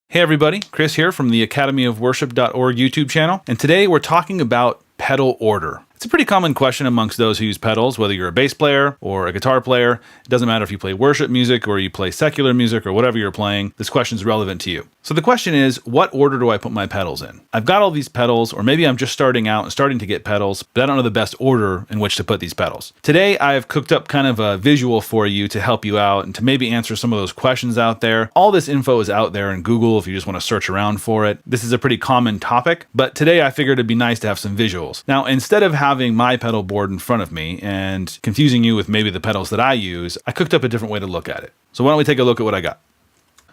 Hey everybody, Chris here from the academyofworship.org YouTube channel, and today we're talking about pedal order. It's a pretty common question amongst those who use pedals, whether you're a bass player or a guitar player. It doesn't matter if you play worship music or you play secular music or whatever you're playing, this question is relevant to you. So the question is, what order do I put my pedals in? I've got all these pedals, or maybe I'm just starting out and starting to get pedals, but I don't know the best order in which to put these pedals. Today, I've cooked up kind of a visual for you to help you out and to maybe answer some of those questions out there. All this info is out there in Google if you just want to search around for it. This is a pretty common topic, but today I figured it'd be nice to have some visuals. Now, instead of having my pedal board in front of me and confusing you with maybe the pedals that I use, I cooked up a different way to look at it. So why don't we take a look at what I got?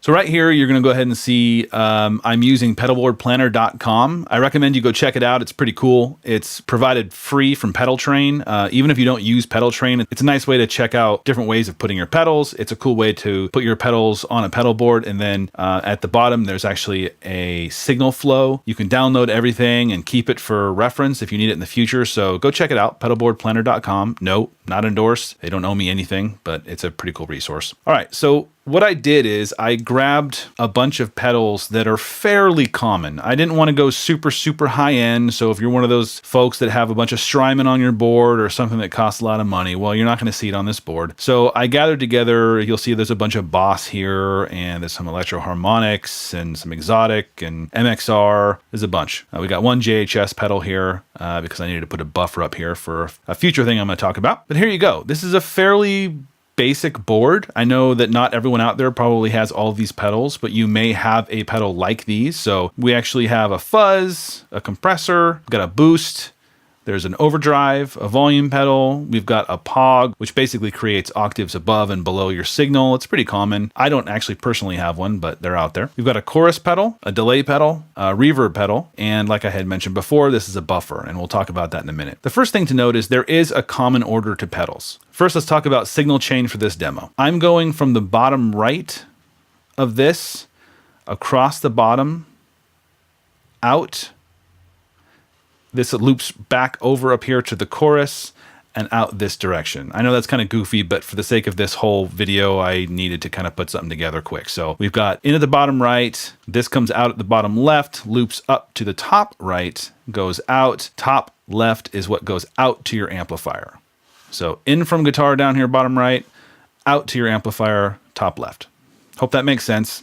So right here, you're going to go ahead and see I'm using pedalboardplanner.com. I recommend you go check it out. It's pretty cool. It's provided free from Pedal Train. Even if you don't use Pedal Train, it's a nice way to check out different ways of putting your pedals. It's a cool way to put your pedals on a pedal board. And then at the bottom, there's actually a signal flow. You can download everything and keep it for reference if you need it in the future. So go check it out, pedalboardplanner.com. No, not endorsed. They don't owe me anything, but it's a pretty cool resource. All right, so what I did is I grabbed a bunch of pedals that are fairly common. I didn't want to go super high end. So if you're one of those folks that have a bunch of Strymon on your board or something that costs a lot of money, well, you're not going to see it on this board. So I gathered together, you'll see there's a bunch of Boss here, and there's some Electro Harmonics and some Exotic and MXR. There's a bunch. We got one JHS pedal here because I needed to put a buffer up here for a future thing I'm going to talk about. But here you go. This is a fairly basic board. I know that not everyone out there probably has all of these pedals, but you may have a pedal like these. So we actually have a fuzz, a compressor, we've got a boost, there's an overdrive, a volume pedal, we've got a POG, which basically creates octaves above and below your signal. It's pretty common. I don't actually personally have one, but they're out there. We've got a chorus pedal, a delay pedal, a reverb pedal, and like I had mentioned before, this is a buffer, and we'll talk about that in a minute. The first thing to note is there is a common order to pedals. First, let's talk about signal chain for this demo. I'm going from the bottom right of this, across the bottom, out. This loops back over up here to the chorus and out this direction. I know that's kind of goofy, but for the sake of this whole video, I needed to kind of put something together quick. So we've got in at the bottom right, this comes out at the bottom left, loops up to the top right, goes out, top left is what goes out to your amplifier. So in from guitar down here, bottom right, out to your amplifier, top left. Hope that makes sense.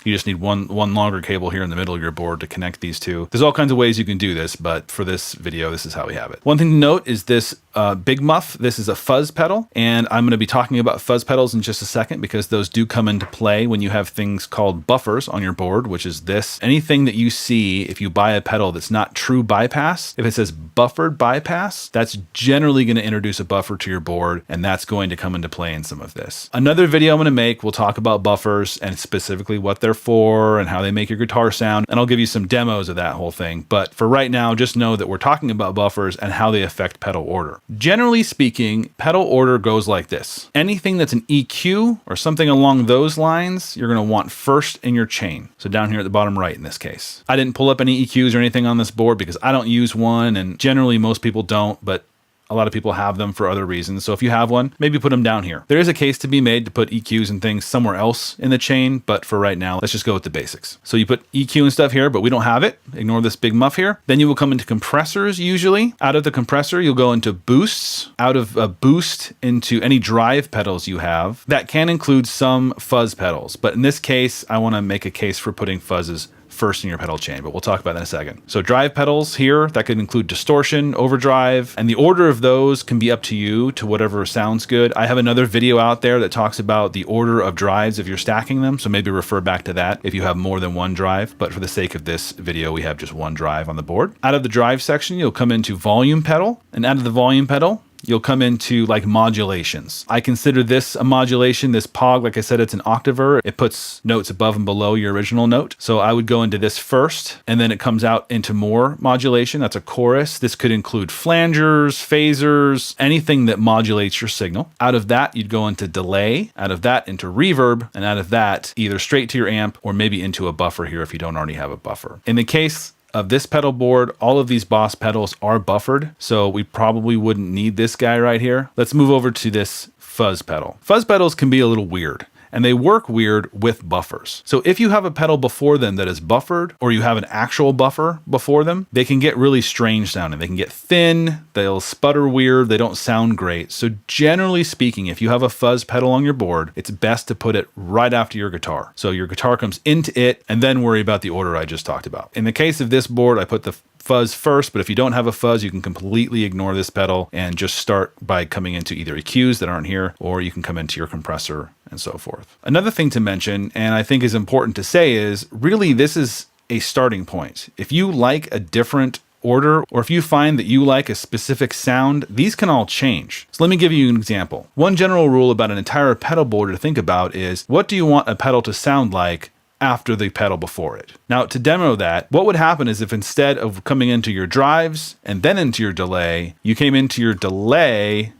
You just need one longer cable here in the middle of your board to connect these two. There's all kinds of ways you can do this, but for this video, this is how we have it. One thing to note is this Big Muff. This is a fuzz pedal, and I'm going to be talking about fuzz pedals in just a second because those do come into play when you have things called buffers on your board, which is this. Anything that you see if you buy a pedal that's not true bypass, if it says buffered bypass, that's generally going to introduce a buffer to your board, and that's going to come into play in some of this. Another video I'm going to make will talk about buffers and specifically what they're for and how they make your guitar sound, and I'll give you some demos of that whole thing. But for right now, just know that we're talking about buffers and how they affect pedal order. Generally speaking, pedal order goes like this. Anything that's an EQ or something along those lines, you're going to want first in your chain. So down here at the bottom right in this case. I didn't pull up any EQs or anything on this board because I don't use one, and generally most people don't, but a lot of people have them for other reasons. So if you have one, maybe put them down here. There is a case to be made to put EQs and things somewhere else in the chain, but for right now, let's just go with the basics. So you put EQ and stuff here, but we don't have it. Ignore this big muff here. Then you will come into compressors usually. Out of the compressor, you'll go into boosts. Out of a boost into any drive pedals you have. That can include some fuzz pedals, but in this case, I want to make a case for putting fuzzes first in your pedal chain, but we'll talk about that in a second. So drive pedals here, that could include distortion, overdrive, and the order of those can be up to you to whatever sounds good. I have another video out there that talks about the order of drives if you're stacking them, so maybe refer back to that if you have more than one drive, but for the sake of this video, we have just one drive on the board. Out of the drive section, you'll come into volume pedal, and out of the volume pedal, you'll come into like modulations. I consider this a modulation. This POG, like I said, it's an octaver. It puts notes above and below your original note. So I would go into this first, and then it comes out into more modulation. That's a chorus. This could include flangers, phasers, anything that modulates your signal. Out of that, you'd go into delay. Out of that, into reverb. And out of that, either straight to your amp or maybe into a buffer here if you don't already have a buffer. In the case of this pedal board, all of these Boss pedals are buffered, so we probably wouldn't need this guy right here. Let's move over to this fuzz pedal. Fuzz pedals can be a little weird. and they work weird with buffers. So if you have a pedal before them that is buffered, or you have an actual buffer before them, they can get really strange sounding. They can get thin, they'll sputter weird, they don't sound great. So generally speaking, if you have a fuzz pedal on your board, it's best to put it right after your guitar. So your guitar comes into it, and then worry about the order I just talked about. In the case of this board, I put the fuzz first, but if you don't have a fuzz, you can completely ignore this pedal and just start by coming into either EQs that aren't here, or you can come into your compressor and so forth. Another thing to mention, and I think is important to say, is really this is a starting point. If you like a different order, or if you find that you like a specific sound, these can all change. So let me give you an example. One general rule about an entire pedal board to think about is, what do you want a pedal to sound like after the pedal before it? Now, to demo that, what would happen is if instead of coming into your drives and then into your delay, you came into your delay,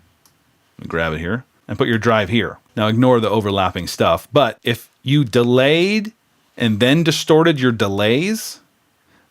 let me grab it here, and put your drive here. Now ignore the overlapping stuff, but if you delayed and then distorted your delays,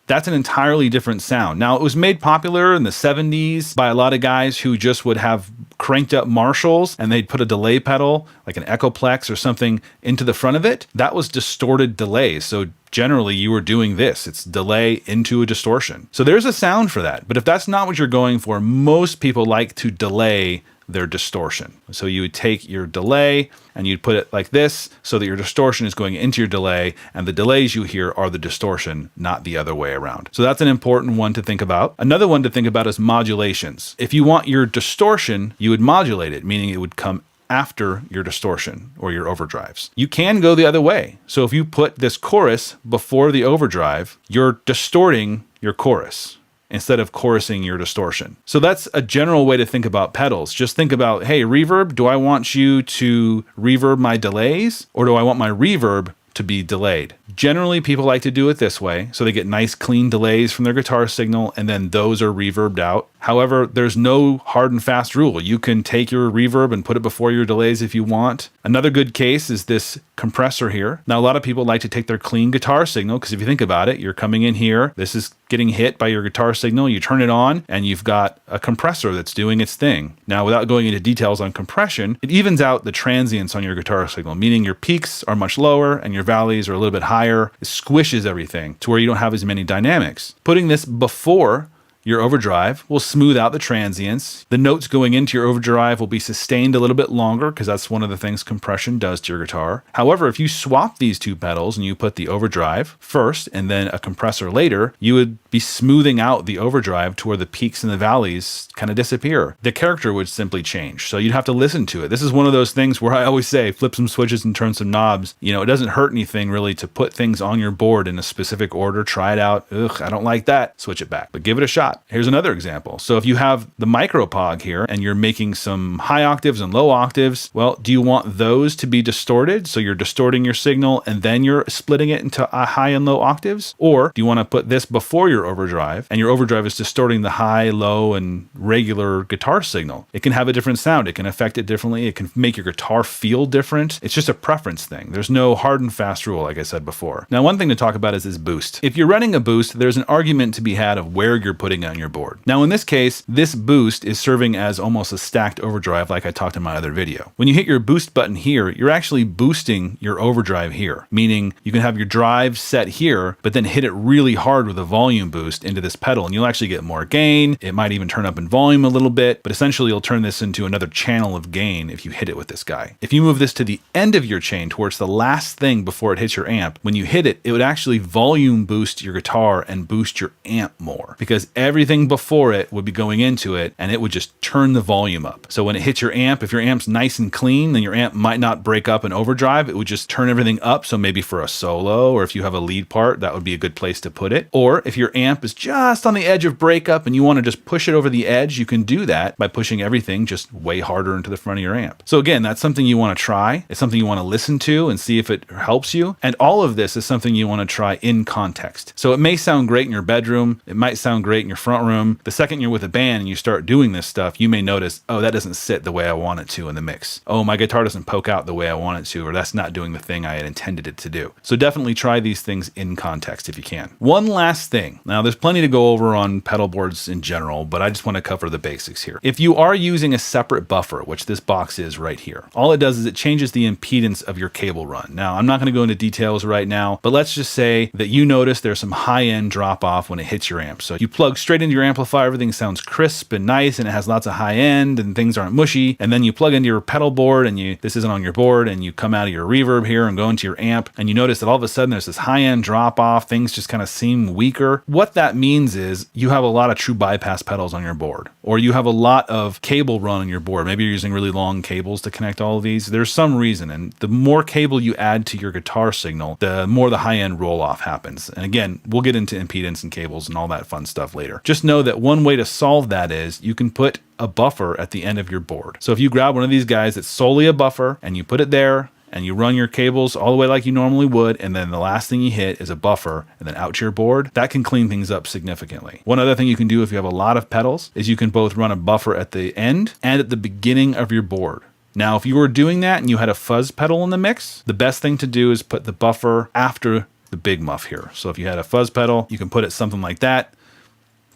that's an entirely different sound. Now, it was made popular in the 70s by a lot of guys who just would have cranked up Marshalls and they'd put a delay pedal, like an Echoplex or something, into the front of it. That was distorted delay. So generally you were doing this. It's delay into a distortion. So there's a sound for that. But if that's not what you're going for, most people like to delay their distortion. So you would take your delay and you'd put it like this so that your distortion is going into your delay, and the delays you hear are the distortion, not the other way around. So that's an important one to think about. Another one to think about is modulations. If you want your distortion, you would modulate it, meaning it would come after your distortion or your overdrives. You can go the other way. So if you put this chorus before the overdrive, you're distorting your chorus instead of chorusing your distortion. So that's a general way to think about pedals. Just think about, hey, reverb, do I want you to reverb my delays, or do I want my reverb to be delayed? Generally, people like to do it this way, so they get nice clean delays from their guitar signal, and then those are reverbed out. However, there's no hard and fast rule. You can take your reverb and put it before your delays if you want. Another good case is this compressor here. Now, a lot of people like to take their clean guitar signal, because if you think about it, you're coming in here, this is getting hit by your guitar signal, you turn it on, and you've got a compressor that's doing its thing. Now, without going into details on compression, it evens out the transients on your guitar signal, meaning your peaks are much lower and your valleys are a little bit higher. It squishes everything to where you don't have as many dynamics. Putting this before your overdrive will smooth out the transients. The notes going into your overdrive will be sustained a little bit longer, because that's one of the things compression does to your guitar. However, if you swap these two pedals and you put the overdrive first and then a compressor later, you would be smoothing out the overdrive to where the peaks and the valleys kind of disappear. The character would simply change. So you'd have to listen to it. This is one of those things where I always say, flip some switches and turn some knobs. You know, it doesn't hurt anything really to put things on your board in a specific order. Try it out. Ugh, I don't like that. Switch it back, but give it a shot. Here's another example. So if you have the Micropog here and you're making some high octaves and low octaves, well, do you want those to be distorted? So you're distorting your signal and then you're splitting it into high and low octaves? Or do you want to put this before your overdrive and your overdrive is distorting the high, low, and regular guitar signal? It can have a different sound. It can affect it differently. It can make your guitar feel different. It's just a preference thing. There's no hard and fast rule, like I said before. Now, one thing to talk about is this boost. If you're running a boost, there's an argument to be had of where you're putting it on your board. Now, in this case, this boost is serving as almost a stacked overdrive, like I talked in my other video. When you hit your boost button here, you're actually boosting your overdrive here, meaning you can have your drive set here, but then hit it really hard with a volume boost into this pedal, and you'll actually get more gain. It might even turn up in volume a little bit, but essentially you'll turn this into another channel of gain if you hit it with this guy. If you move this to the end of your chain, towards the last thing before it hits your amp, when you hit it, it would actually volume boost your guitar and boost your amp more, because everything before it would be going into it and it would just turn the volume up. So when it hits your amp, if your amp's nice and clean, then your amp might not break up in overdrive. It would just turn everything up. So maybe for a solo, or if you have a lead part, that would be a good place to put it. Or if your amp is just on the edge of breakup and you want to just push it over the edge, you can do that by pushing everything just way harder into the front of your amp. So again, that's something you want to try. It's something you want to listen to and see if it helps you. And all of this is something you want to try in context. So it may sound great in your bedroom. It might sound great in your your front room. The second you're with a band and you start doing this stuff, you may notice, oh, that doesn't sit the way I want it to in the mix. Oh, my guitar doesn't poke out the way I want it to, or that's not doing the thing I had intended it to do. So definitely try these things in context if you can. One last thing. Now, there's plenty to go over on pedal boards in general, but I just want to cover the basics here. If you are using a separate buffer, which this box is right here, all it does is it changes the impedance of your cable run. Now, I'm not going to go into details right now, but let's just say that you notice there's some high-end drop-off when it hits your amp. So you plug straight into your amplifier, everything sounds crisp and nice, and it has lots of high-end, and things aren't mushy. And then you plug into your pedal board, and this isn't on your board, and you come out of your reverb here and go into your amp, and you notice that all of a sudden there's this high-end drop-off, things just kind of seem weaker. What that means is you have a lot of true bypass pedals on your board, or you have a lot of cable run on your board. Maybe you're using really long cables to connect all of these. There's some reason, and the more cable you add to your guitar signal, the more the high-end roll-off happens. And again, we'll get into impedance and cables and all that fun stuff later. Just know that one way to solve that is you can put a buffer at the end of your board. So if you grab one of these guys that's solely a buffer and you put it there, and you run your cables all the way like you normally would, and then the last thing you hit is a buffer and then out to your board, that can clean things up significantly. One other thing you can do if you have a lot of pedals is you can both run a buffer at the end and at the beginning of your board. Now, if you were doing that and you had a fuzz pedal in the mix, the best thing to do is put the buffer after the big muff here. So if you had a fuzz pedal, you can put it something like that.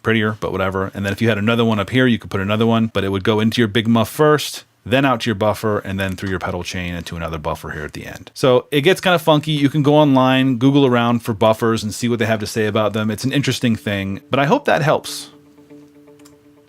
Prettier, but whatever. And then if you had another one up here, you could put another one, but it would go into your big muff first, then out to your buffer, and then through your pedal chain into another buffer here at the end. So it gets kind of funky. You can go online, Google around for buffers and see what they have to say about them. It's an interesting thing, but I hope that helps.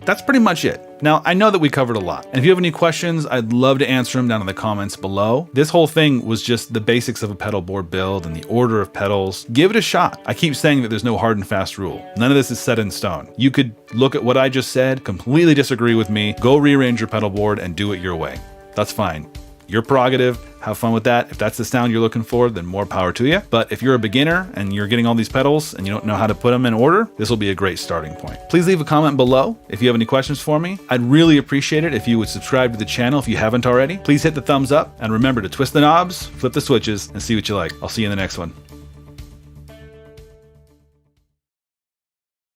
That's pretty much it. Now, I know that we covered a lot, and if you have any questions, I'd love to answer them down in the comments below. This whole thing was just the basics of a pedal board build and the order of pedals. Give it a shot. I keep saying that there's no hard and fast rule. None of this is set in stone. You could look at what I just said, completely disagree with me, go rearrange your pedal board and do it your way. That's fine. Your prerogative, have fun with that. If that's the sound you're looking for, then more power to you. But if you're a beginner and you're getting all these pedals and you don't know how to put them in order, this will be a great starting point. Please leave a comment below if you have any questions for me. I'd really appreciate it if you would subscribe to the channel if you haven't already. Please hit the thumbs up and remember to twist the knobs, flip the switches, and see what you like. I'll see you in the next one.